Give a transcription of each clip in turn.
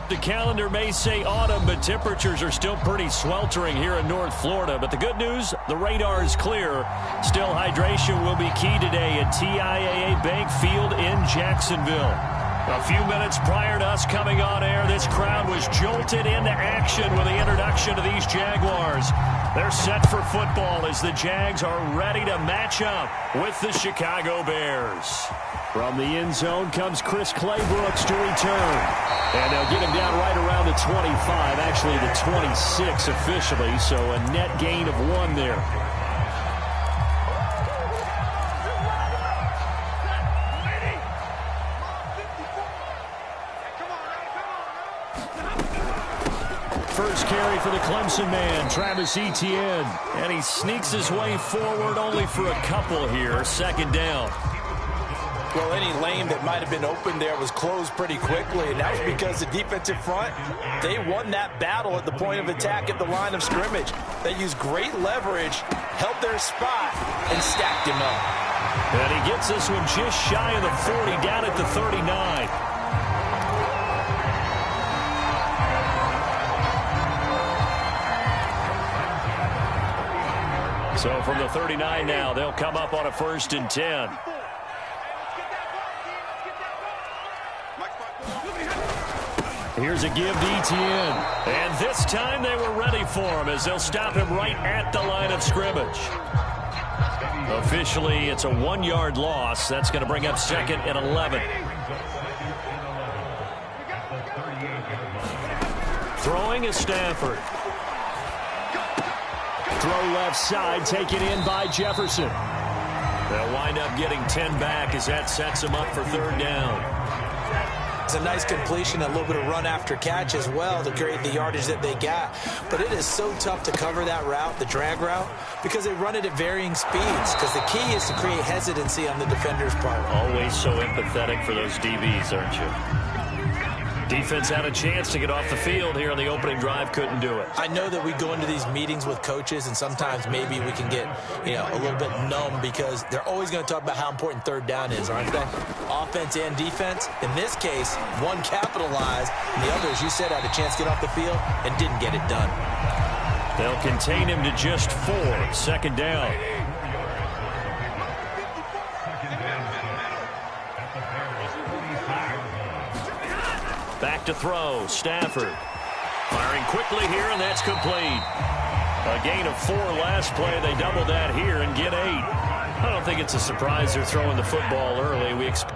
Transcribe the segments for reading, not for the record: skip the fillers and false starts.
The calendar may say autumn, but temperatures are still pretty sweltering here in North Florida. But the good news, the radar is clear. Still, hydration will be key today at TIAA Bank Field in Jacksonville. A few minutes prior to us coming on air, this crowd was jolted into action with the introduction to these Jaguars. They're set for football as the Jags are ready to match up with the Chicago Bears. From the end zone comes Chris Claybrooks to return. And they'll get him down right around the 25, actually the 26 officially, so a net gain of 1 there. First carry for the Clemson man, Travis Etienne. And he sneaks his way forward only for a couple here. Second down. Well, any lane that might have been open there was closed pretty quickly, and that was because the defensive front, they won that battle at the point of attack at the line of scrimmage. They used great leverage, held their spot, and stacked him up. And he gets this one just shy of the 40, down at the 39. So from the 39 now, they'll come up on a 1st and 10. Here's a give to Etienne. And this time they were ready for him as they'll stop him right at the line of scrimmage. Officially, it's a 1-yard loss. That's going to bring up 2nd and 11. Throwing is Stafford. Throw left side, taken in by Jefferson. They'll wind up getting 10 back as that sets them up for 3rd down. It's a nice completion, a little bit of run after catch as well to create the yardage that they got. But it is so tough to cover that route, the drag route, because they run it at varying speeds. Because the key is to create hesitancy on the defender's part. Always so empathetic for those DBs, aren't you? Defense had a chance to get off the field here on the opening drive, couldn't do it. I know that we go into these meetings with coaches, and sometimes maybe we can get, a little bit numb because they're always going to talk about how important 3rd down is, aren't they? Offense and defense. In this case, one capitalized, and the other, as you said, had a chance to get off the field and didn't get it done. They'll contain him to just 4. 2nd down. Back to throw, Stafford. Firing quickly here, and that's complete. A gain of 4 last play. They double that here and get 8. I don't think it's a surprise they're throwing the football early. We expect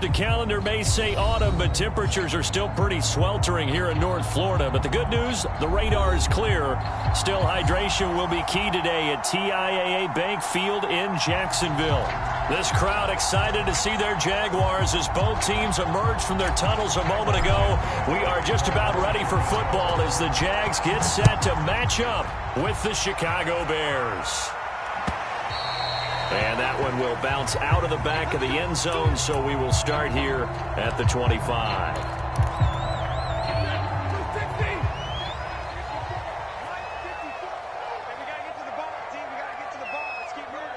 The calendar may say autumn, but temperatures are still pretty sweltering here in North Florida. But the good news, the radar is clear. Still, hydration will be key today at TIAA Bank Field in Jacksonville. This crowd excited to see their Jaguars as both teams emerge from their tunnels a moment ago. We are just about ready for football as the Jags get set to match up with the Chicago Bears. And that one will bounce out of the back of the end zone, so we will start here at the 25. We gotta get to the ball, team. We gotta get to the ball. Let's keep moving.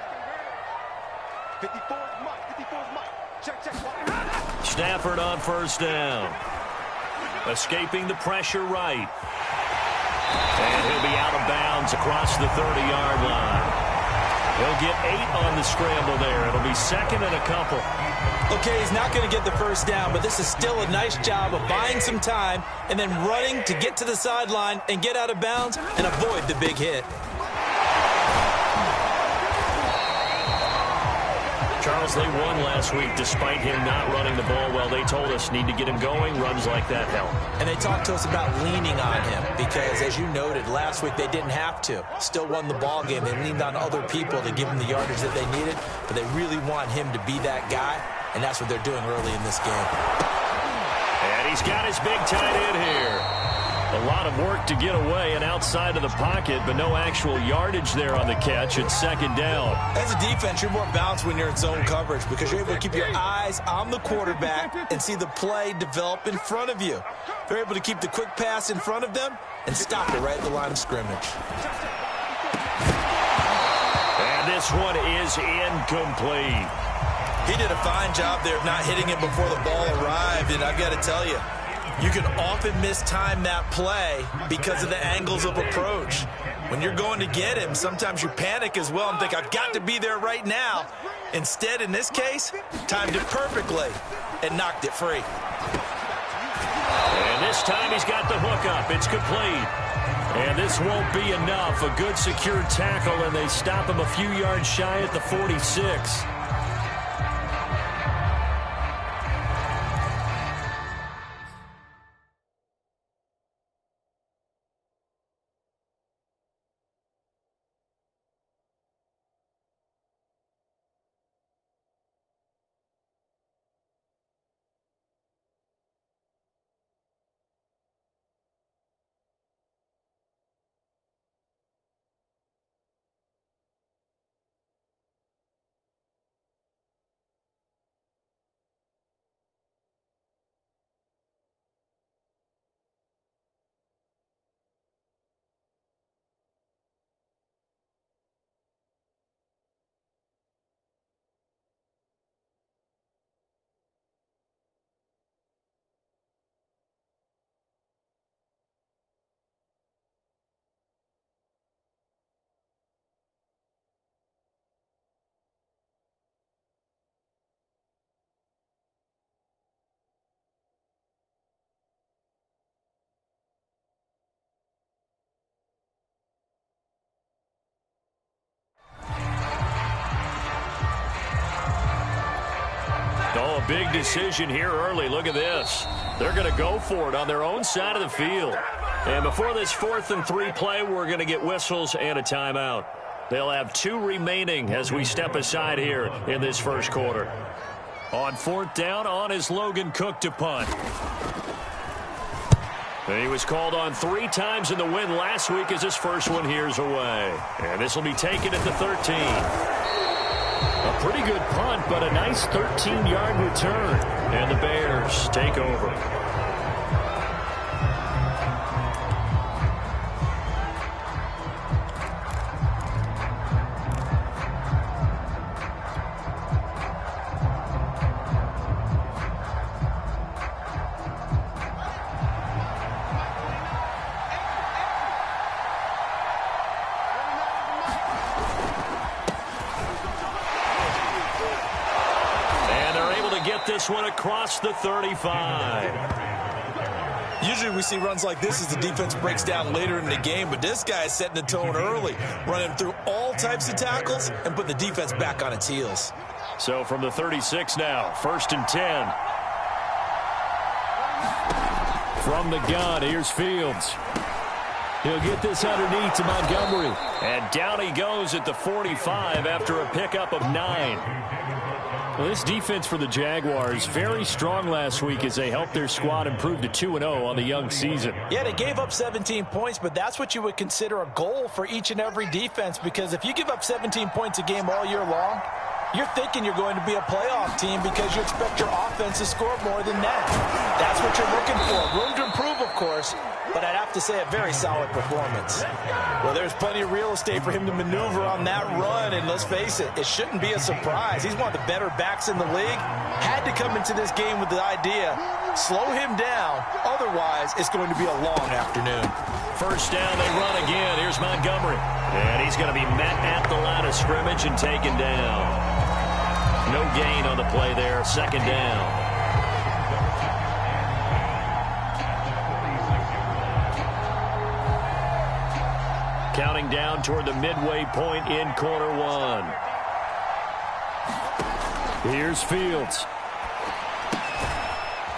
54's Mike. 54's Mike. Check. Stafford on first down. Escaping the pressure right. And he'll be out of bounds across the 30-yard line. He'll get 8 on the scramble there. It'll be second and a couple. Okay, he's not going to get the first down, but this is still a nice job of buying some time and then running to get to the sideline and get out of bounds and avoid the big hit. Charles, they won last week despite him not running the ball well. They told us need to get him going. Runs like that help. And they talked to us about leaning on him because, as you noted, last week they didn't have to. Still won the ball game. They leaned on other people to give them the yardage that they needed, but they really want him to be that guy, and that's what they're doing early in this game. And he's got his big tight end here. A lot of work to get away and outside of the pocket, but no actual yardage there on the catch. It's second down. As a defense, you're more balanced when you're in zone coverage because you're able to keep your eyes on the quarterback and see the play develop in front of you. They're able to keep the quick pass in front of them and stop it right at the line of scrimmage. And this one is incomplete. He did a fine job there of not hitting it before the ball arrived, and I've got to tell you, you can often mistime that play because of the angles of approach. When you're going to get him, sometimes you panic as well and think, I've got to be there right now. Instead, in this case, timed it perfectly and knocked it free. And this time he's got the hook up. It's complete. And this won't be enough. A good secure tackle, and they stop him a few yards shy at the 46. Oh, a big decision here early. Look at this. They're going to go for it on their own side of the field. And before this 4th and 3 play, we're going to get whistles and a timeout. They'll have 2 remaining as we step aside here in this first quarter. On 4th down, on is Logan Cook to punt. And he was called on 3 times in the win last week as his first one here's away. And this will be taken at the 13. A pretty good punt, but a nice 13-yard return. And the Bears take over. This one across the 35. Usually we see runs like this as the defense breaks down later in the game, but this guy is setting the tone early, running through all types of tackles and putting the defense back on its heels. So from the 36 now, 1st and 10. From the gun, here's Fields. He'll get this underneath to Montgomery. And down he goes at the 45 after a pickup of 9. Well, this defense for the Jaguars, very strong last week as they helped their squad improve to 2-0 on the young season. Yeah, they gave up 17 points, but that's what you would consider a goal for each and every defense, because if you give up 17 points a game all year long, you're thinking you're going to be a playoff team because you expect your offense to score more than that. That's what you're looking for. Room to improve, of course, but I'd have to say a very solid performance. Well, there's plenty of real estate for him to maneuver on that run, and let's face it, it shouldn't be a surprise. He's one of the better backs in the league. Had to come into this game with the idea, slow him down, otherwise it's going to be a long afternoon. First down, they run again. Here's Montgomery. And he's going to be met at the line of scrimmage and taken down. No gain on the play there. 2nd down. Counting down toward the midway point in quarter 1. Here's Fields.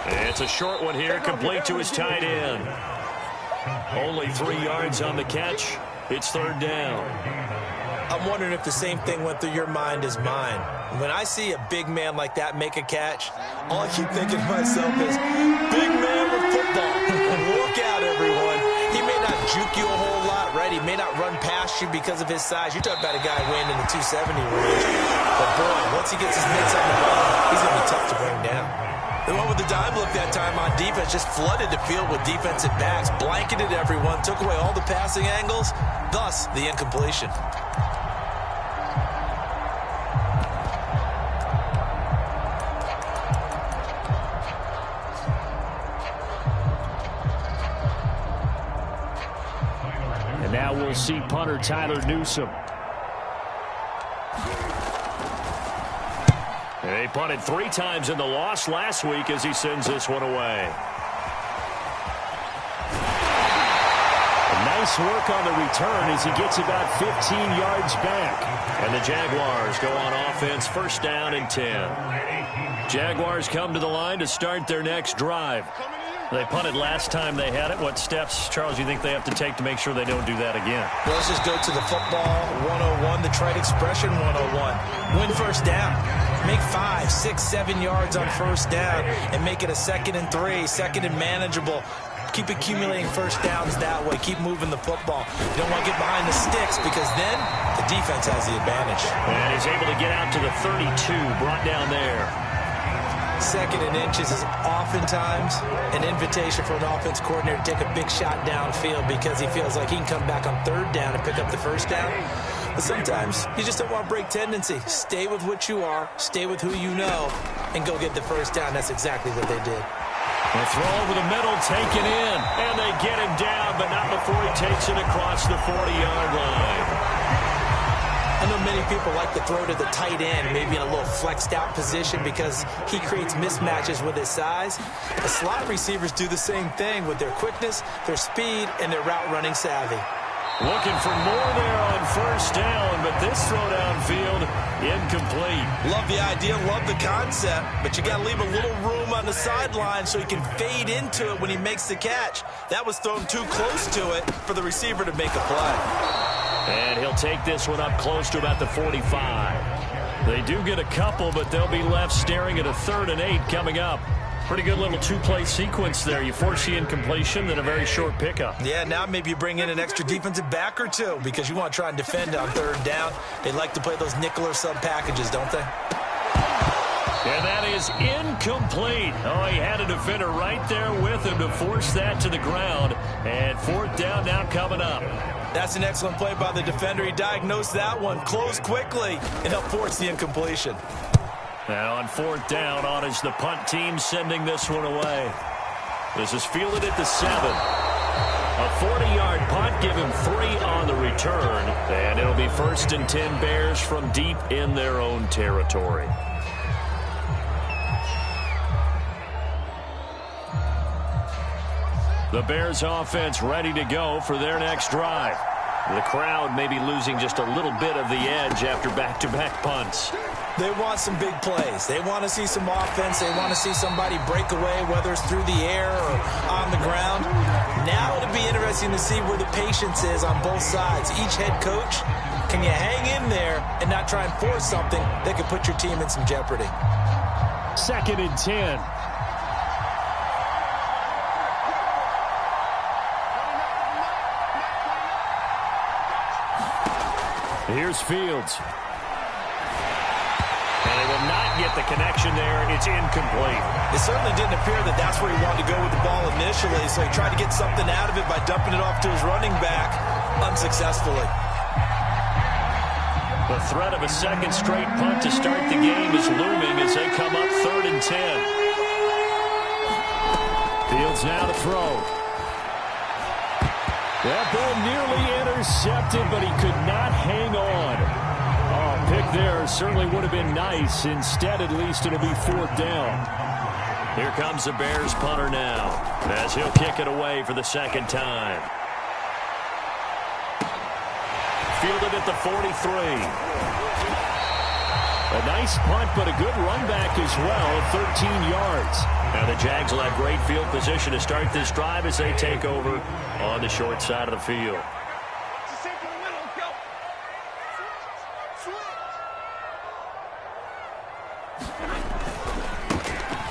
It's a short one here, complete to his tight end. Only 3 yards on the catch. It's 3rd down. I'm wondering if the same thing went through your mind as mine. When I see a big man like that make a catch, all I keep thinking to myself is, big man with football. Look out, everyone. He may not juke you a whole lot, right? He may not run past you because of his size. You're talking about a guy weighing in the 270 range. But, boy, once he gets his mitts on the ball, he's going to be tough to bring down. The one with the dime look that time on defense just flooded the field with defensive backs, blanketed everyone, took away all the passing angles, thus the incompletion. And now we'll see punter Tyler Newsome. They punted 3 times in the loss last week as he sends this one away. Nice work on the return as he gets about 15 yards back. And the Jaguars go on offense, 1st down and 10. Jaguars come to the line to start their next drive. They punted last time they had it. What steps, Charles, do you think they have to take to make sure they don't do that again? Well, let's just go to the football 101, the trite expression 101. Win 1st down. Make 5, 6, 7 yards on 1st down and make it a 2nd and 3, 2nd and manageable. Keep accumulating 1st downs that way. Keep moving the football. You don't want to get behind the sticks because then the defense has the advantage. And he's able to get out to the 32, brought down there. 2nd and inches is oftentimes an invitation for an offense coordinator to take a big shot downfield because he feels like he can come back on 3rd down and pick up the 1st down. But sometimes you just don't want to break tendency. Stay with what you are, stay with who you know, and go get the 1st down. That's exactly what they did. The throw over the middle, taken in, and they get him down, but not before he takes it across the 40-yard line. I know many people like to throw to the tight end, maybe in a little flexed out position because he creates mismatches with his size. The slot receivers do the same thing with their quickness, their speed, and their route running savvy. Looking for more there on 1st down, but this throw downfield, incomplete. Love the idea, love the concept, but you got to leave a little room on the sideline so he can fade into it when he makes the catch. That was thrown too close to it for the receiver to make a play. And he'll take this one up close to about the 45. They do get a couple, but they'll be left staring at a 3rd and 8 coming up. Pretty good little 2-play sequence there. You force the incompletion, then a very short pickup. Yeah, now maybe you bring in an extra defensive back or 2 because you want to try and defend on 3rd down. They like to play those nickel or sub packages, don't they? And that is incomplete. Oh, he had a defender right there with him to force that to the ground. And 4th down now coming up. That's an excellent play by the defender. He diagnosed that one, closed quickly, and helped force the incompletion. Now on 4th down, on is the punt team sending this one away. This is fielded at the 7. A 40-yard punt, give him 3 on the return. And it'll be 1st and 10 Bears from deep in their own territory. The Bears offense ready to go for their next drive. The crowd may be losing just a little bit of the edge after back-to-back punts. They want some big plays. They want to see some offense. They want to see somebody break away, whether it's through the air or on the ground. Now it'll be interesting to see where the patience is on both sides. Each head coach, can you hang in there and not try and force something that could put your team in some jeopardy? 2nd and 10. Here's Fields. And they will not get the connection there. It's incomplete. It certainly didn't appear that that's where he wanted to go with the ball initially, so he tried to get something out of it by dumping it off to his running back unsuccessfully. The threat of a second straight punt to start the game is looming as they come up 3rd and 10. Fields now to throw. That ball nearly intercepted, but he could not hang on. Oh, pick there certainly would have been nice. Instead, at least, it'll be 4th down. Here comes the Bears punter now, as he'll kick it away for the 2nd time. Fielded at the 43. A nice punt, but a good run back as well, 13 yards. Now the Jags will have great field position to start this drive as they take over on the short side of the field.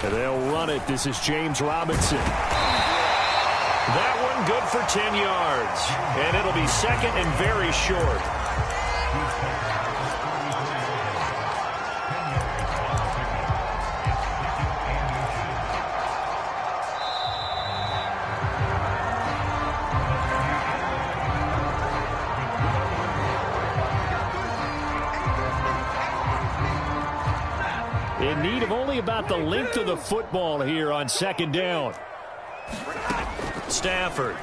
And they'll run it. This is James Robinson. That one good for 10 yards. And it'll be 2nd and very short. In need of only about the length of the football here on 2nd down. Stafford.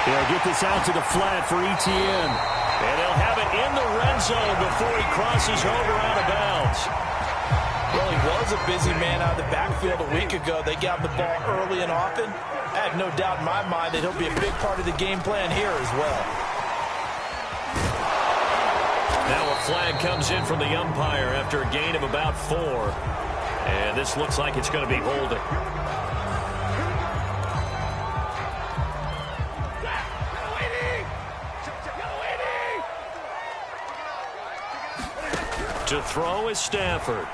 He'll get this out to the flat for Etienne. And he'll have it in the red zone before he crosses over out of bounds. Well, he was a busy man out of the backfield a week ago. They got him the ball early and often. I have no doubt in my mind that he'll be a big part of the game plan here as well. Now a flag comes in from the umpire after a gain of about 4. And this looks like it's going to be holding. To throw is Stafford.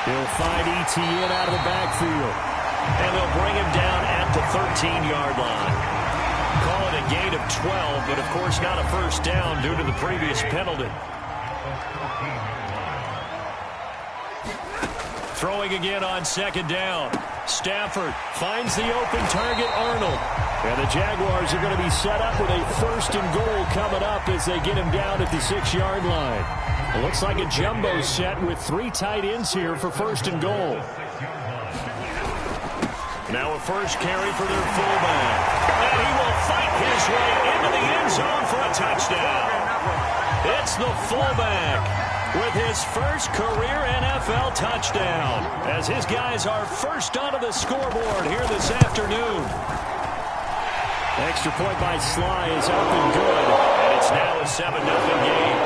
He'll find Etienne out of the backfield. And they'll bring him down at the 13-yard line. Call it a gain of 12, but of course not a first down due to the previous penalty. Throwing again on 2nd down. Stafford finds the open target, Arnold. And the Jaguars are going to be set up with a 1st and goal coming up as they get him down at the 6-yard line. It looks like a jumbo set with 3 tight ends here for 1st and goal. Now a first carry for their fullback. And he will fight his way into the end zone for a touchdown. It's the fullback with his first career NFL touchdown as his guys are first onto the scoreboard here this afternoon. Extra point by Sly is up and good, and it's now a 7-0 game.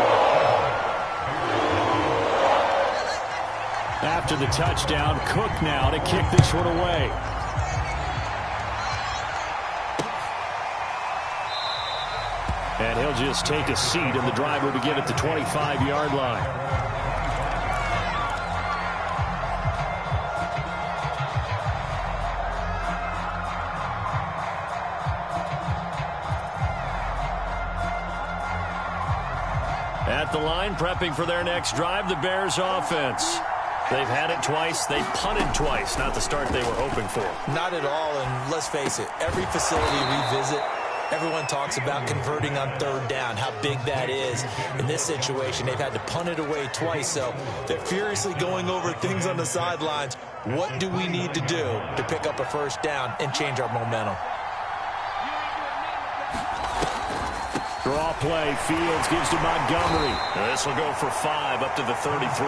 After the touchdown, Cook now to kick this one away. And he'll just take a seat, and the drive will begin at the 25-yard line. At the line, prepping for their next drive, the Bears offense. They've had it twice. They've punted twice. Not the start they were hoping for. Not at all, and let's face it, every facility we visit, everyone talks about converting on 3rd down, how big that is. In this situation, they've had to punt it away twice, so they're furiously going over things on the sidelines. What do we need to do to pick up a 1st down and change our momentum? Draw play. Fields gives to Montgomery. This will go for 5 up to the 33.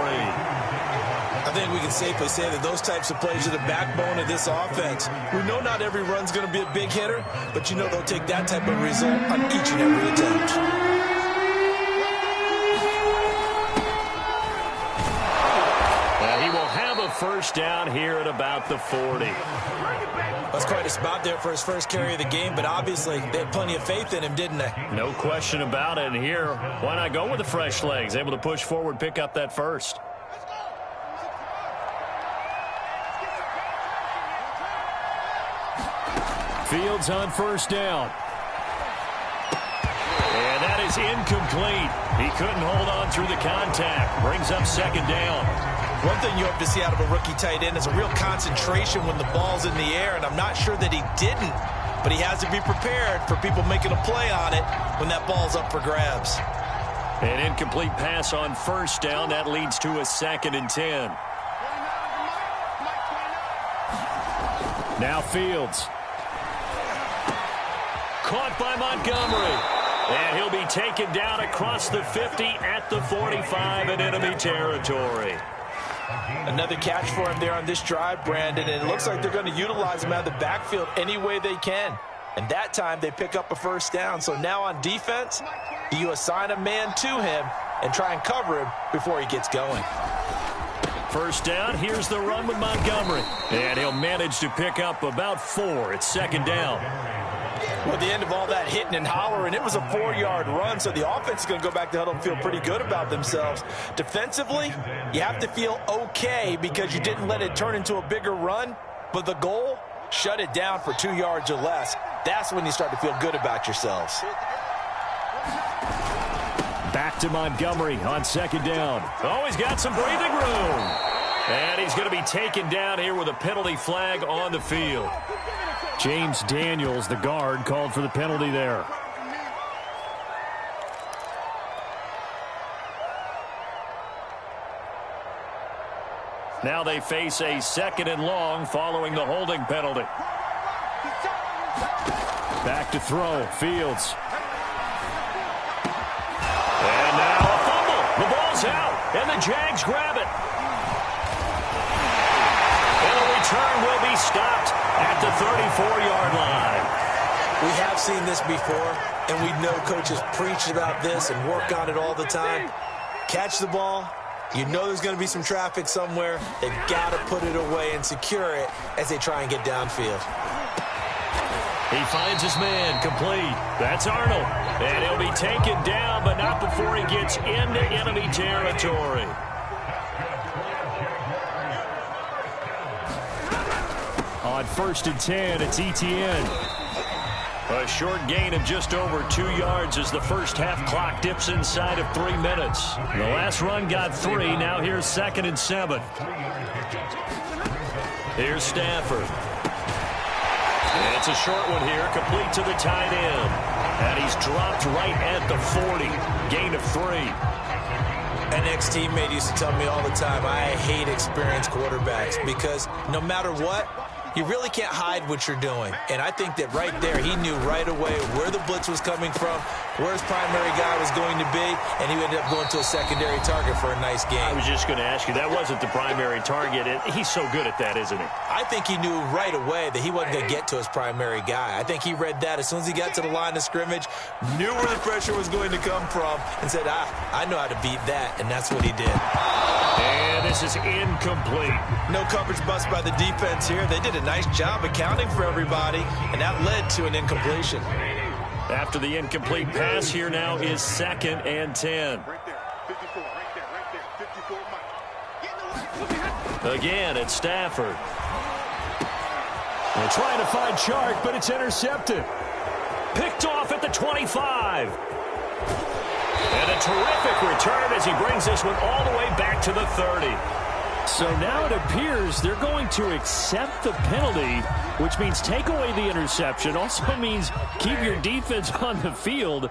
I think we can safely say that those types of plays are the backbone of this offense. We know not every run's going to be a big hitter, but you know they'll take that type of result on each and every attempt. first down here at about the 40. That's quite a spot there for his first carry of the game, but obviously they had plenty of faith in him, didn't they? No question about it. And here, why not go with the fresh legs? Able to push forward, pick up that first. Fields on first down. And that is incomplete. He couldn't hold on through the contact. Brings up second down. One thing you hope to see out of a rookie tight end is a real concentration when the ball's in the air, and I'm not sure that he didn't, but he has to be prepared for people making a play on it when that ball's up for grabs. An incomplete pass on first down. That leads to a 2nd and 10. Now Fields. Caught by Montgomery. And he'll be taken down across the 50 at the 45 in enemy territory. Another catch for him there on this drive, Brandon, and it looks like they're going to utilize him out of the backfield any way they can. And that time they pick up a first down. So now on defense, do you assign a man to him and try and cover him before he gets going? First down, here's the run with Montgomery. And he'll manage to pick up about 4. It's 2nd down. Well, at the end of all that hitting and hollering, it was a 4-yard run, so the offense is going to go back to huddle and feel pretty good about themselves. Defensively, you have to feel okay because you didn't let it turn into a bigger run, but the goal, shut it down for 2 yards or less. That's when you start to feel good about yourselves. Back to Montgomery on 2nd down. Oh, he's got some breathing room. And he's going to be taken down here with a penalty flag on the field. James Daniels, the guard, called for the penalty there. Now they face a 2nd and long following the holding penalty. Back to throw, Fields. And now a fumble. The ball's out, and the Jags grab it. And the return will be stopped at the 34-yard line. We have seen this before, and we know coaches preach about this and work on it all the time. Catch the ball. You know there's going to be some traffic somewhere. They've got to put it away and secure it as they try and get downfield. He finds his man, complete. That's Arnold. And he'll be taken down, but not before he gets into enemy territory. On 1st and 10, it's Etienne. A short gain of just over 2 yards as the first half clock dips inside of 3 minutes. The last run got 3. Now here's 2nd and 7. Here's Stafford. And it's a short one here, complete to the tight end. And he's dropped right at the 40. Gain of 3. An ex-teammate used to tell me all the time, I hate experienced quarterbacks because no matter what, you really can't hide what you're doing. And I think that right there, he knew right away where the blitz was coming from, where his primary guy was going to be, and he ended up going to a secondary target for a nice game. I was just going to ask you, that wasn't the primary target. He's so good at that, isn't he? I think he knew right away that he wasn't going to get to his primary guy. I think he read that as soon as he got to the line of scrimmage, knew where the pressure was going to come from, and said, I know how to beat that, and that's what he did. And this is incomplete. No coverage bust by the defense here. They did a nice job accounting for everybody, and that led to an incompletion. After the incomplete pass, here now is 2nd and 10. Right there. 54, right there. 54, Mike. Again, it's Stafford. They're trying to find Chark, but it's intercepted. Picked off at the 25. And a terrific return as he brings this one all the way back to the 30. So now it appears they're going to accept the penalty, which means take away the interception. Also means keep your defense on the field.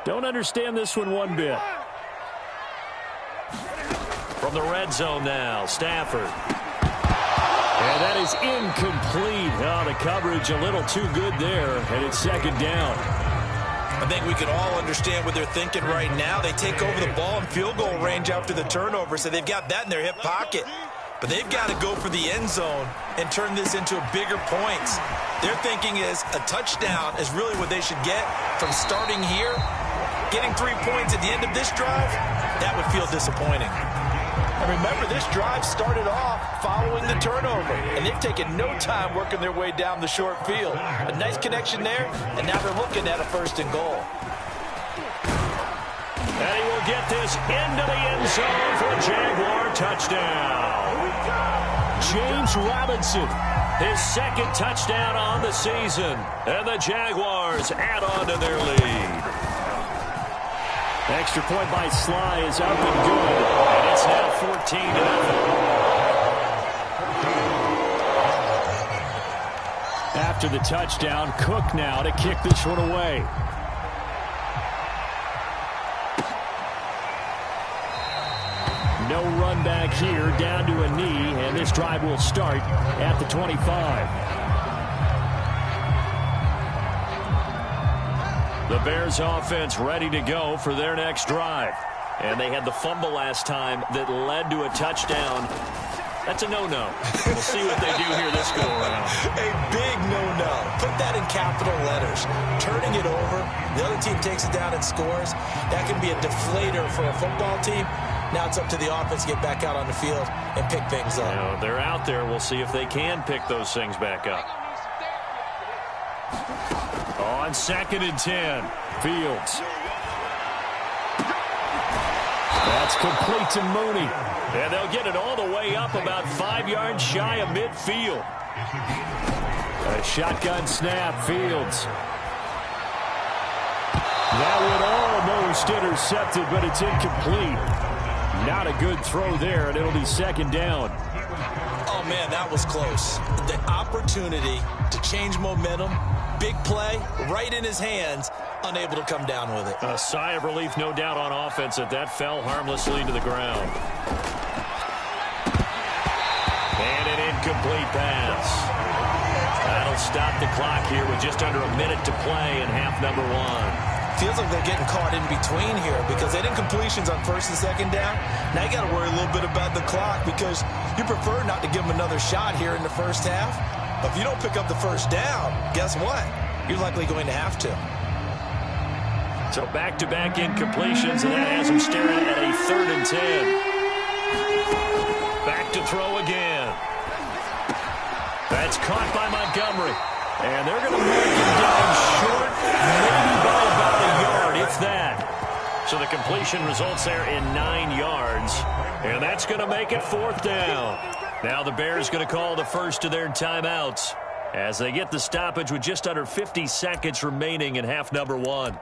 Don't understand this one bit. From the red zone now, Stafford. And that is incomplete. Oh, the coverage a little too good there, and it's 2nd down. I think we can all understand what they're thinking right now. They take over the ball in field goal range after the turnover, so they've got that in their hip pocket. But they've got to go for the end zone and turn this into bigger points. Their thinking is a touchdown is really what they should get from starting here. Getting 3 points at the end of this drive, that would feel disappointing. And remember, this drive started off following the turnover, and they've taken no time working their way down the short field. A nice connection there, and now they're looking at a 1st and goal. And he will get this into the end zone for a Jaguar touchdown. James Robinson, his 2nd touchdown on the season. And the Jaguars add on to their lead. Extra point by Sly is up and good. And it's now 14-0. After the touchdown, Cook now to kick this one away. No run back here, down to a knee, and this drive will start at the 25. The Bears offense ready to go for their next drive. And they had the fumble last time that led to a touchdown. That's a no-no. We'll see what they do here this go-around. A big no-no. Put that in capital letters. Turning it over, the other team takes it down and scores. That can be a deflator for a football team. Now it's up to the offense to get back out on the field and pick things up. You know, they're out there. We'll see if they can pick those things back up. On 2nd and 10, Fields. That's complete to Mooney. And they'll get it all the way up about 5 yards shy of midfield. A shotgun snap, Fields. That would almost intercept it, but it's incomplete. Not a good throw there, and it'll be 2nd down. Oh, man, that was close. The opportunity to change momentum, big play, right in his hands, unable to come down with it. A sigh of relief, no doubt, on offense that fell harmlessly to the ground. And an incomplete pass. That'll stop the clock here with just under a minute to play in half number 1. Feels like they're getting caught in between here because they didn't completions on 1st and 2nd down. Now you got to worry a little bit about the clock because you prefer not to give them another shot here in the 1st half. But if you don't pick up the 1st down, guess what? You're likely going to have to. So back-to-back incompletions, and that has them staring at a 3rd and 10. Back to throw again. That's caught by Montgomery. And they're going to mark him down short, maybe by about a yard, if that. So the completion results there in 9 yards. And that's going to make it 4th down. Now the Bears going to call the first of their timeouts as they get the stoppage with just under 50 seconds remaining in half number 1.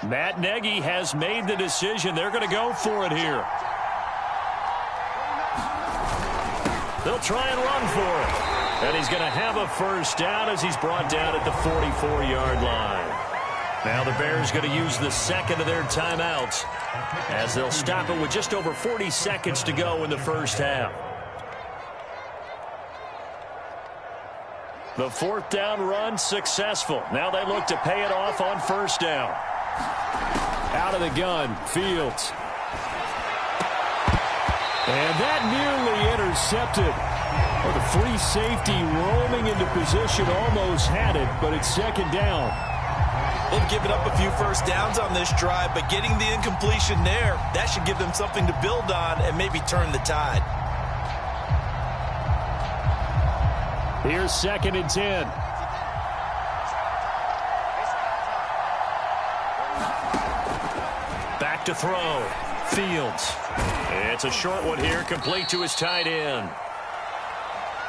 Matt Nagy has made the decision. They're going to go for it here. They'll try and run for it. And he's going to have a 1st down as he's brought down at the 44-yard line. Now the Bears going to use the 2nd of their timeouts as they'll stop it with just over 40 seconds to go in the 1st half. The 4th down run successful. Now they look to pay it off on 1st down. Out of the gun, Fields. And that nearly intercepted. Well, the free safety roaming into position almost had it, but it's 2nd down. They've given up a few 1st downs on this drive, but getting the incompletion there, that should give them something to build on and maybe turn the tide. Here's 2nd and 10. Back to throw. Fields. It's a short one here, complete to his tight end.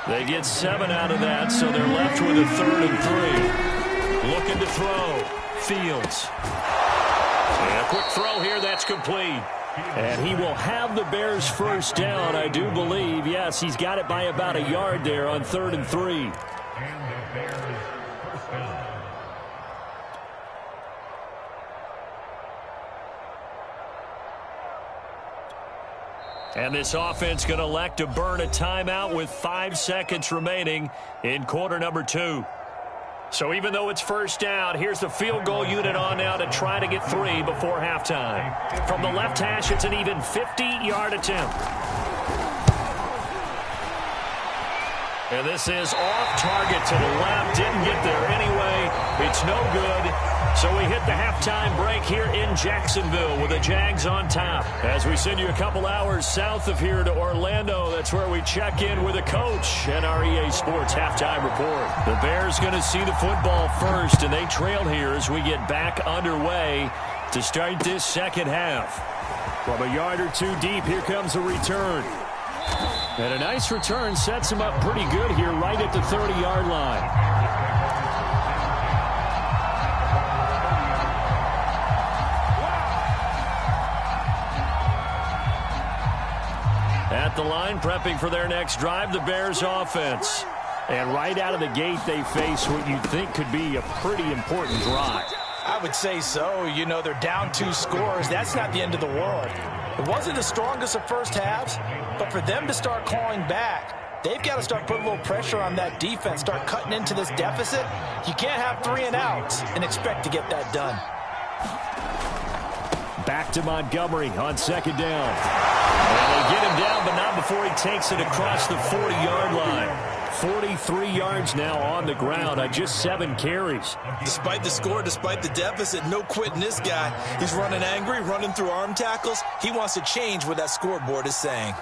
They get 7 out of that, so they're left with a 3rd and 3. Looking to throw. Fields. And a quick throw here, that's complete. And he will have the Bears' 1st down, I do believe. Yes, he's got it by about a yard there on 3rd and 3. And this offense going to elect to burn a timeout with 5 seconds remaining in quarter number 2. So even though it's first down, here's the field goal unit on now to try to get 3 before halftime. From the left hash, it's an even 50-yard attempt. And this is off target to the left. Didn't get there anyway. It's no good. So we hit the halftime break here in Jacksonville with the Jags on top. As we send you a couple hours south of here to Orlando, that's where we check in with the coach and our EA Sports halftime report. The Bears going to see the football first, and they trail here as we get back underway to start this second half. From a yard or two deep, here comes a return. And a nice return sets him up pretty good here right at the 30-yard line. At the line, prepping for their next drive, the Bears offense. And right out of the gate, they face what you'd think could be a pretty important drive. I would say so. You know, they're down 2 scores. That's not the end of the world. It wasn't the strongest of first halves, but for them to start clawing back, they've got to start putting a little pressure on that defense, start cutting into this deficit. You can't have 3 and outs and expect to get that done. Back to Montgomery on second down. And they get him down, but not before he takes it across the 40-yard line. 43 yards now on the ground on just 7 carries. Despite the score, despite the deficit, no quitting this guy. He's running angry, running through arm tackles. He wants to change what that scoreboard is saying.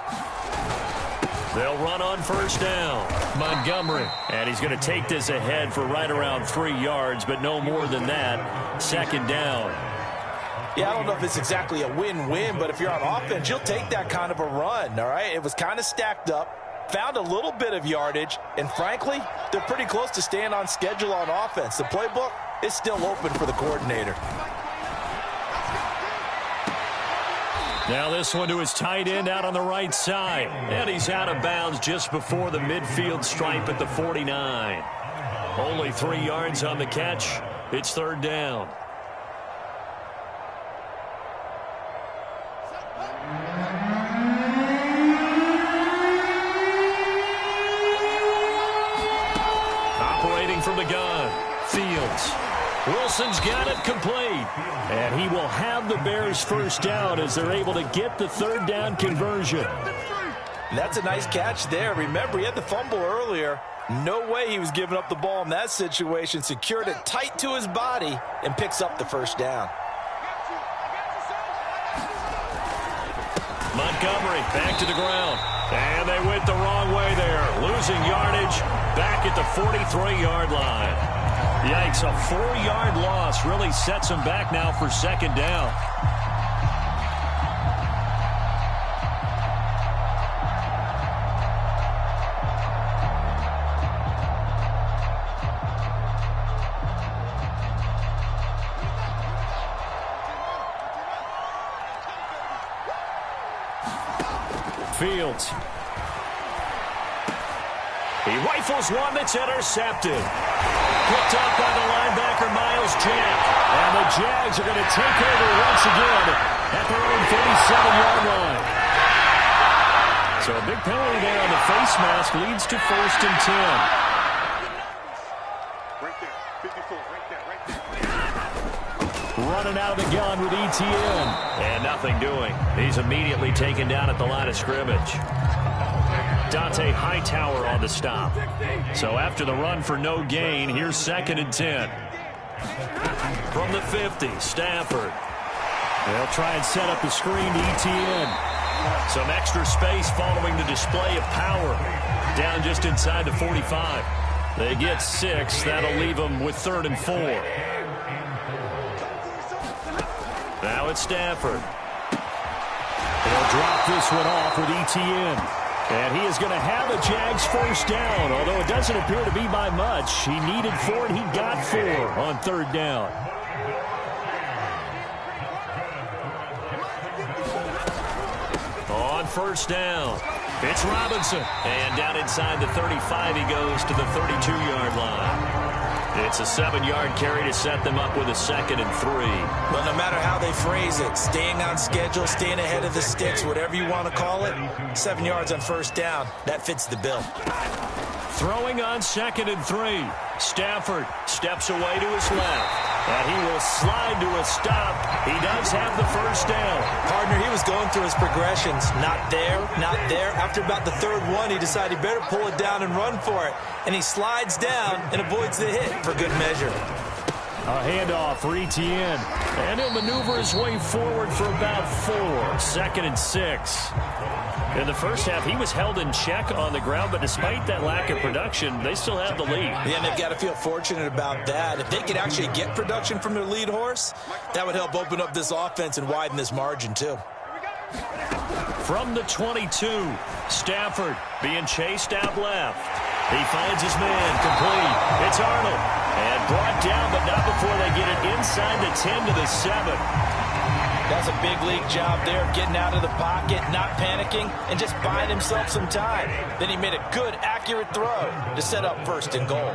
They'll run on first down. Montgomery. And he's going to take this ahead for right around 3 yards, but no more than that. Second down. Yeah, I don't know if it's exactly a win-win, but if you're on offense, you'll take that kind of a run, all right? It was kind of stacked up. Found a little bit of yardage, and frankly, they're pretty close to staying on schedule on offense. The playbook is still open for the coordinator. Now this one to his tight end out on the right side. And he's out of bounds just before the midfield stripe at the 49. Only 3 yards on the catch. It's third down. From the gun, Fields. Wilson's got it complete. And he will have the Bears first down as they're able to get the third down conversion. That's a nice catch there. Remember, he had the fumble earlier. No way he was giving up the ball in that situation. Secured it tight to his body and picks up the first down. Montgomery back to the ground. And they went the wrong way there. Losing yardage back at the 43-yard line. Yikes, a 4-yard loss really sets them back now for second down. Fields. He rifles one that's intercepted. Picked up by the linebacker, Miles Jack. And the Jags are going to take over once again at their own 37-yard line. So a big penalty there on the face mask leads to first and 10. Right there, 54, right there. Running out of the gun with ETN. And nothing doing. He's immediately taken down at the line of scrimmage. Dante Hightower on the stop. So after the run for no gain, here's second and 10. From the 50, Stafford. They'll try and set up the screen to ETN. Some extra space following the display of power. Down just inside the 45. They get 6. That'll leave them with third and 4. Now it's Stafford. They'll drop this one off with ETN. And he is going to have a Jags first down, although it doesn't appear to be by much. He needed 4, and he got 4 on third down. On first down, it's Robinson. And down inside the 35, he goes to the 32-yard line. It's a 7-yard carry to set them up with a second and 3. Well, no matter how they phrase it, staying on schedule, staying ahead of the sticks, whatever you want to call it, 7 yards on first down, that fits the bill. Throwing on 2nd and 3. Stafford steps away to his left. And he will slide to a stop. He does have the first down. Partner, he was going through his progressions. Not there, not there. After about the third one, he decided he better pull it down and run for it. And he slides down and avoids the hit for good measure. A handoff for Etienne. And he'll maneuver his way forward for about 4. 2nd and 6. In the first half, he was held in check on the ground, but despite that lack of production, they still have the lead. Yeah, and they've got to feel fortunate about that. If they could actually get production from their lead horse, that would help open up this offense and widen this margin, too. From the 22, Stafford being chased out left. He finds his man, complete. It's Arnold. And brought down, but not before they get it inside the 10 to the 7. That's a big league job there, getting out of the pocket, not panicking, and just buying himself some time. Then he made a good, accurate throw to set up 1st and goal.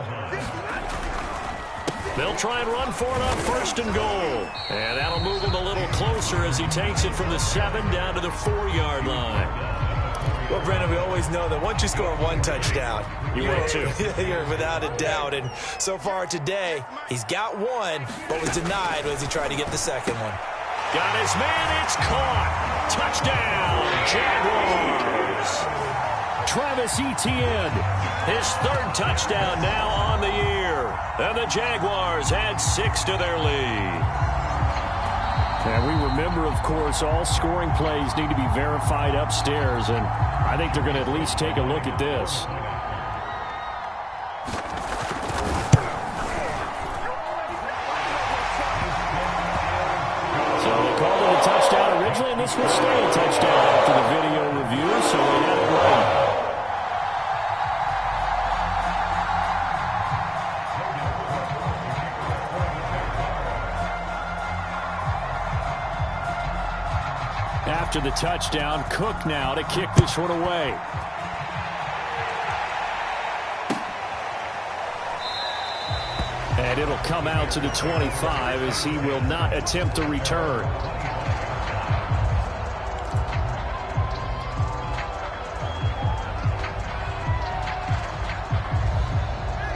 They'll try and run for it on 1st and goal. And that'll move him a little closer as he takes it from the 7 down to the 4-yard line. Well, Brendan, we always know that once you score 1 touchdown, you're 2. You're without a doubt. And so far today, he's got 1, but was denied as he tried to get the 2nd one. Got his man, it's caught. Touchdown, Jaguars. Travis Etienne, his 3rd touchdown now on the year. And the Jaguars add 6 to their lead. And we remember, of course, all scoring plays need to be verified upstairs, and I think they're going to at least take a look at this. Touchdown originally, and this will stay a touchdown after the video review, so we had it right. After the touchdown, Cook now to kick this one away. And it'll come out to the 25 as he will not attempt a return.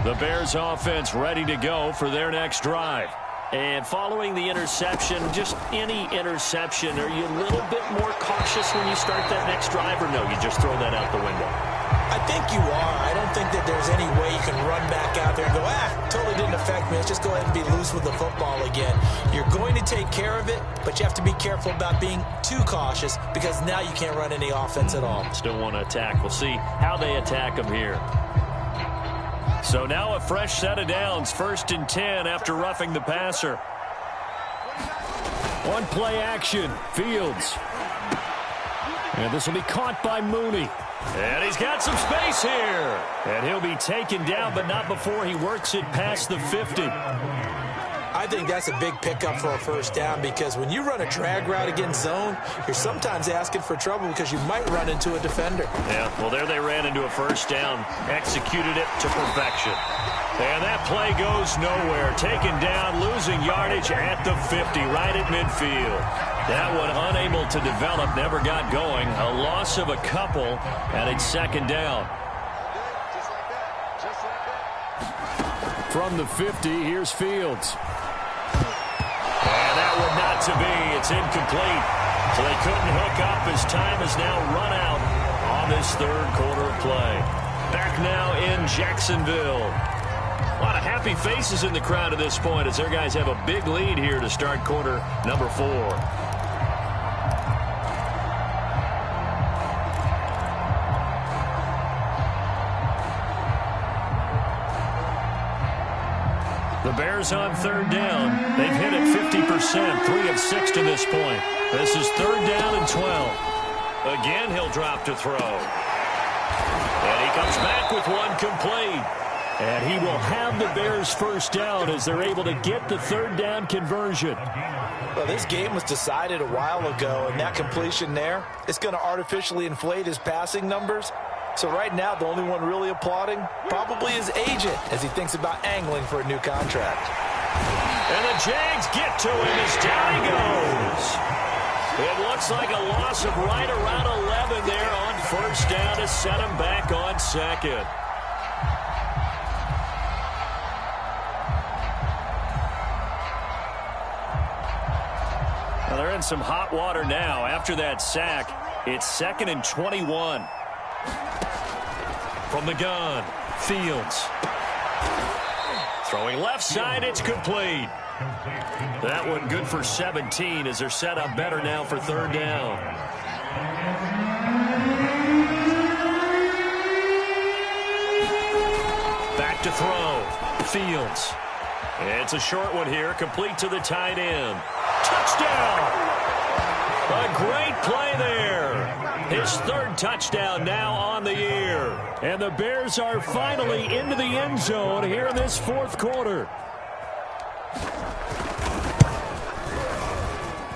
The Bears offense ready to go for their next drive. And following the interception, just any interception, are you a little bit more cautious when you start that next drive, or no, you just throw that out the window? I think you are. I don't think that there's any way you can run back out there and go, totally didn't affect me. Let's just go ahead and be loose with the football again. You're going to take care of it, but you have to be careful about being too cautious because now you can't run any offense at all. Still want to attack. We'll see how they attack them here. So now a fresh set of downs, 1st and 10 after roughing the passer. One play action, Fields. And this will be caught by Mooney. And he's got some space here. And he'll be taken down, but not before he works it past the 50. I think that's a big pickup for a 1st down because when you run a drag route against zone, you're sometimes asking for trouble because you might run into a defender. Yeah, well, there they ran into a 1st down, executed it to perfection. And that play goes nowhere. Taken down, losing yardage at the 50, right at midfield. That one unable to develop, never got going. A loss of a couple, and it's 2nd down. From the 50, here's Fields. And that one not to be. It's incomplete. So they couldn't hook up as time has now run out on this 3rd quarter of play. Back now in Jacksonville. A lot of happy faces in the crowd at this point as their guys have a big lead here to start quarter number 4. The Bears on 3rd down. They've hit it 50%, 3 of 6 to this point. This is 3rd down and 12. Again, he'll drop to throw. And he comes back with one complete. And he will have the Bears' 1st down as they're able to get the 3rd down conversion. Well, this game was decided a while ago, and that completion there is going to artificially inflate his passing numbers. So right now, the only one really applauding probably his agent as he thinks about angling for a new contract. And the Jags get to him as down he goes. It looks like a loss of right around 11 there on 1st down to set him back on 2nd. Well, they're in some hot water now. After that sack, it's 2nd and 21. From the gun, Fields. Throwing left side, it's complete. That one good for 17 as they're set up better now for 3rd down. Back to throw. Fields. It's a short one here, complete to the tight end. Touchdown! A great play there. His 3rd touchdown now on the year. And the Bears are finally into the end zone here in this 4th quarter.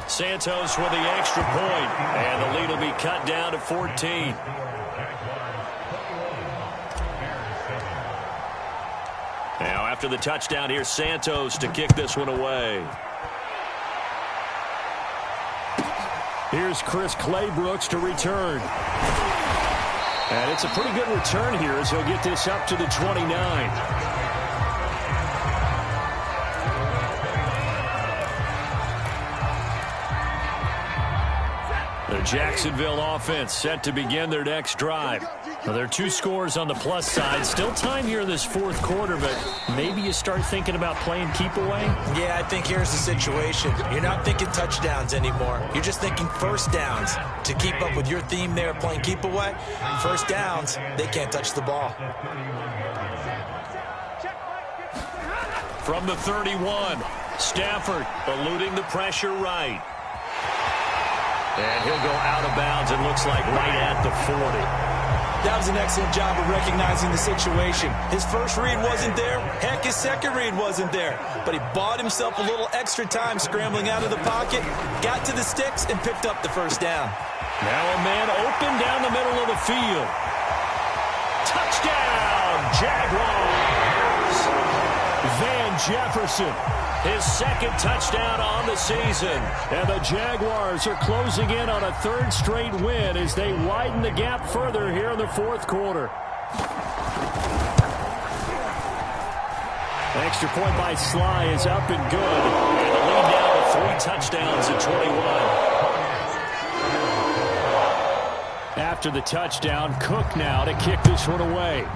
Santos with the extra point, and the lead will be cut down to 14. Now after the touchdown, here's Santos to kick this one away. Here's Chris Claybrooks to return. And it's a pretty good return here as he'll get this up to the 29. The Jacksonville offense set to begin their next drive. Now, there are 2 scores on the plus side. Still time here in this 4th quarter, but maybe you start thinking about playing keep away? Yeah, I think here's the situation. You're not thinking touchdowns anymore. You're just thinking first downs. To keep up with your theme there, playing keep away, first downs, they can't touch the ball. From the 31, Stafford eluding the pressure right. And he'll go out of bounds, it looks like right at the 40. That was an excellent job of recognizing the situation. His first read wasn't there. Heck, his second read wasn't there. But he bought himself a little extra time scrambling out of the pocket, got to the sticks, and picked up the first down. Now a man open down the middle of the field. Touchdown, Jaguars! Van Jefferson, his 2nd touchdown on the season. And the Jaguars are closing in on a 3rd straight win as they widen the gap further here in the 4th quarter. Extra point by Sly is up and good. And the lead now to 3 touchdowns at 21. After the touchdown, Cook now to kick this one away.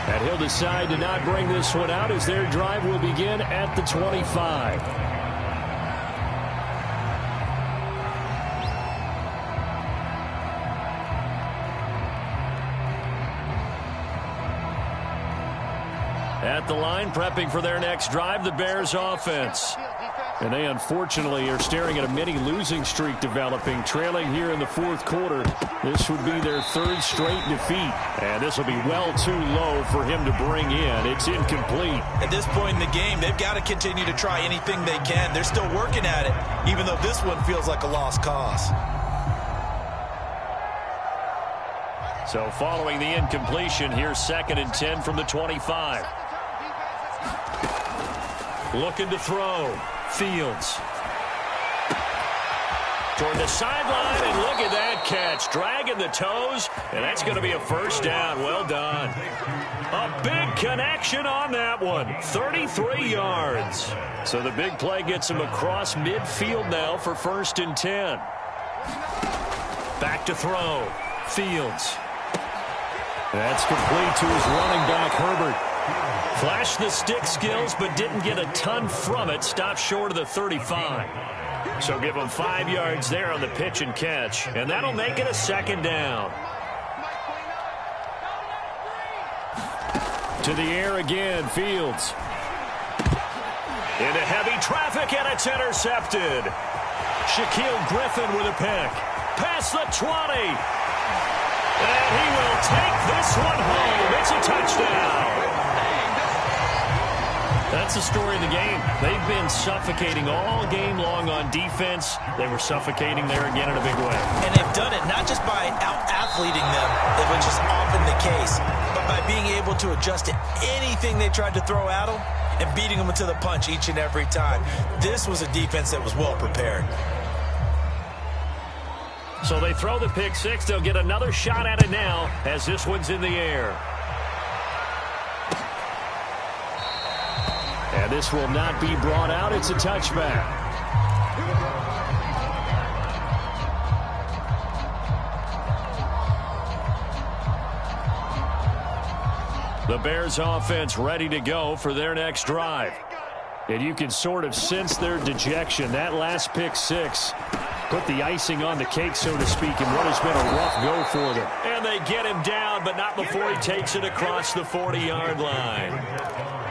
And he'll decide to not bring this one out as their drive will begin at the 25. At the line, prepping for their next drive, the Bears offense. And they unfortunately are staring at a mini losing streak developing, trailing here in the 4th quarter. This would be their 3rd straight defeat. And this will be well too low for him to bring in. It's incomplete. At this point in the game, they've got to continue to try anything they can. They're still working at it, even though this one feels like a lost cause. So following the incompletion, here's 2nd and 10 from the 25. Looking to throw. Fields. Toward the sideline, and look at that catch. Dragging the toes, and that's going to be a first down. Well done. A big connection on that one. 33 yards. So the big play gets him across midfield now for 1st and 10. Back to throw. Fields. That's complete to his running back, Herbert. Flashed the stick skills, but didn't get a ton from it. Stopped short of the 35. So give him 5 yards there on the pitch and catch. And that'll make it a 2nd down. To the air again, Fields. Into heavy traffic, and it's intercepted. Shaquille Griffin with a pick. Past the 20. And he will take this one home. It's a touchdown. That's the story of the game. They've been suffocating all game long on defense. They were suffocating there again in a big way. And they've done it not just by out-athleting them, which is often the case, but by being able to adjust to anything they tried to throw at them and beating them to the punch each and every time. This was a defense that was well prepared. So they throw the pick six. They'll get another shot at it now as this one's in the air. And this will not be brought out. It's a touchback. The Bears offense ready to go for their next drive. And you can sort of sense their dejection. That last pick six put the icing on the cake, so to speak, in what has been a rough go for them. And they get him down, but not before he takes it across the 40-yard line.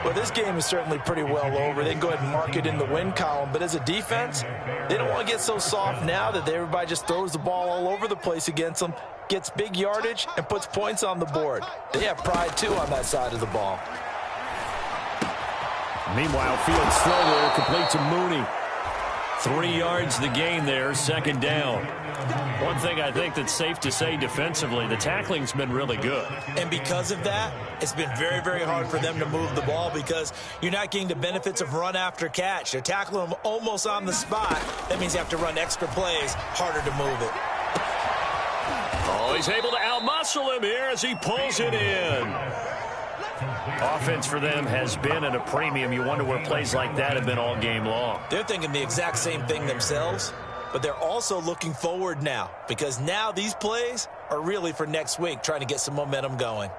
Well, this game is certainly pretty well over. They can go ahead and mark it in the win column. But as a defense, they don't want to get so soft now that everybody just throws the ball all over the place against them, gets big yardage, and puts points on the board. They have pride, too, on that side of the ball. Meanwhile, field slow there, complete to Mooney. 3 yards the gain there, second down. One thing I think that's safe to say defensively, the tackling's been really good. And because of that, it's been very, very hard for them to move the ball because you're not getting the benefits of run after catch. They're tackling them almost on the spot. That means you have to run extra plays, harder to move it. Oh, he's able to outmuscle him here as he pulls it in. Offense for them has been at a premium. You wonder where plays like that have been all game long. They're thinking the exact same thing themselves, but they're also looking forward now because now these plays are really for next week, trying to get some momentum going.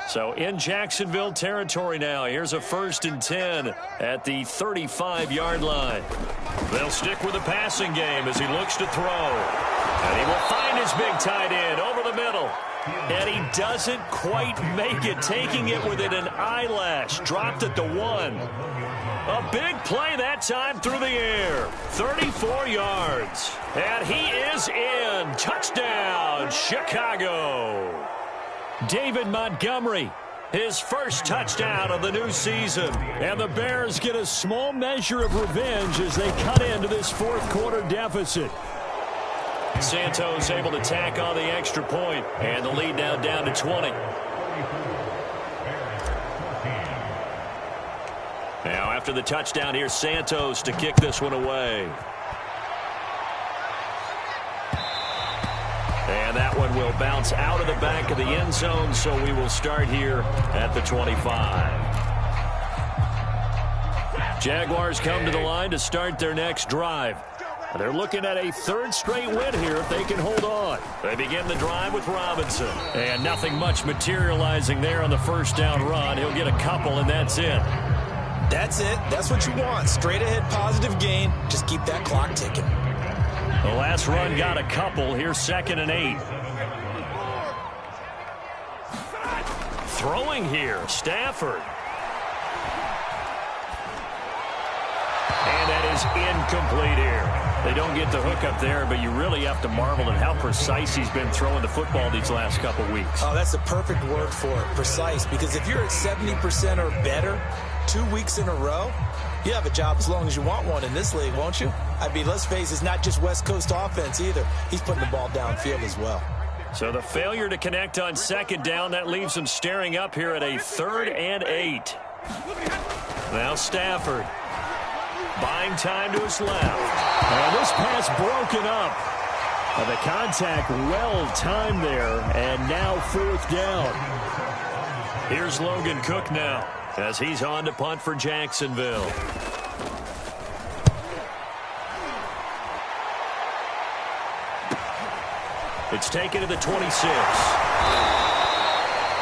So in Jacksonville territory now, here's a 1st and 10 at the 35-yard line. They'll stick with the passing game as he looks to throw. And he will find his big tight end over the middle. And he doesn't quite make it, taking it within an eyelash. Dropped at the 1. A big play that time through the air. 34 yards. And he is in. Touchdown, Chicago. David Montgomery, his first touchdown of the new season. And the Bears get a small measure of revenge as they cut into this fourth-quarter deficit. Santos able to tack on the extra point, and the lead now down to 20. Now after the touchdown, here's Santos to kick this one away. And that one will bounce out of the back of the end zone, so we will start here at the 25. Jaguars come to the line to start their next drive. They're looking at a 3rd straight win here if they can hold on. They begin the drive with Robinson. And nothing much materializing there on the first down run. He'll get a couple, and that's it. That's it. That's what you want. Straight ahead positive gain. Just keep that clock ticking. The last run got a couple. Here's 2nd and 8. Throwing here, Stafford. And that is incomplete here. They don't get the hook up there, but you really have to marvel at how precise he's been throwing the football these last couple weeks. Oh, that's the perfect word for it, precise, because if you're at 70% or better 2 weeks in a row, you have a job as long as you want one in this league, won't you? I mean, let's face it, it's not just West Coast offense either. He's putting the ball downfield as well. So the failure to connect on 2nd down, that leaves him staring up here at a 3rd and 8. Now Stafford. Buying time to his left. And this pass broken up. The contact well-timed there, and now 4th down. Here's Logan Cook now as he's on to punt for Jacksonville. It's taken to the 26.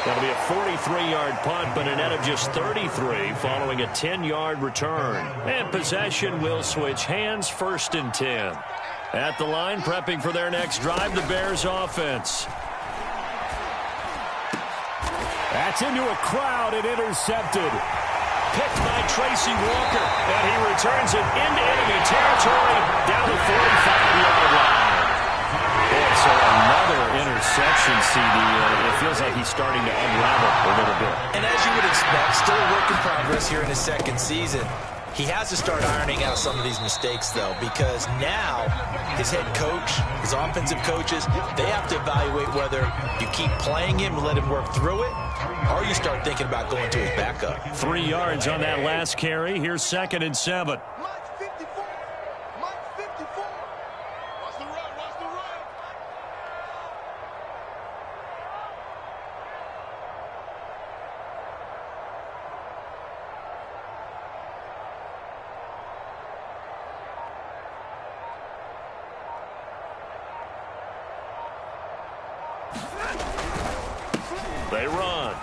That'll be a 43-yard punt, but a net of just 33 following a 10-yard return. And possession will switch hands, 1st and 10. At the line, prepping for their next drive, the Bears offense. That's into a crowd and intercepted. Picked by Tracy Walker, and he returns it into enemy territory down the 45-yard line. So another interception, CD. It feels like he's starting to unravel a little bit. And as you would expect, still a work in progress here in his 2nd season. He has to start ironing out some of these mistakes, though, because now his head coach, his offensive coaches, they have to evaluate whether you keep playing him and let him work through it, or you start thinking about going to his backup. 3 yards on that last carry. Here's 2nd and 7. 54. Watch the run. Watch the run. They run.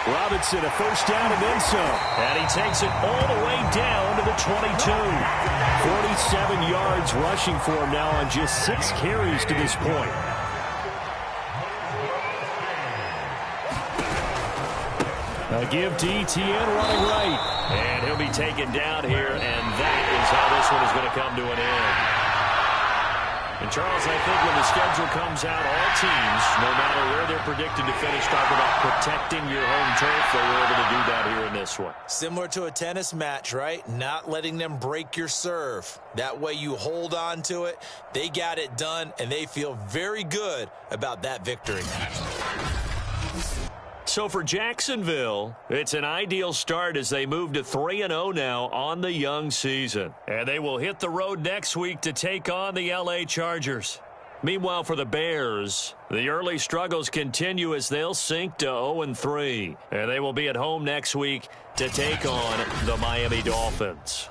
Robinson, a first down and then some. And he takes it all the way down to the 22. 47 yards rushing for him now on just 6 carries to this point. A give to ETN running right. And he'll be taken down here, and that is how this one is going to come to an end. And, Charles, I think when the schedule comes out, all teams, no matter where they're predicted to finish, talk about protecting your home turf. They were able to do that here in this one. Similar to a tennis match, right? Not letting them break your serve. That way you hold on to it. They got it done, and they feel very good about that victory. So for Jacksonville, it's an ideal start as they move to 3-0 now on the young season. And they will hit the road next week to take on the LA Chargers. Meanwhile, for the Bears, the early struggles continue as they'll sink to 0-3. And they will be at home next week to take on the Miami Dolphins.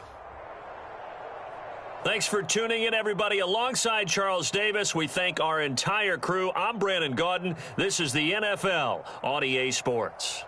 Thanks for tuning in, everybody. Alongside Charles Davis, we thank our entire crew. I'm Brandon Gaudin. This is the NFL on EA Sports.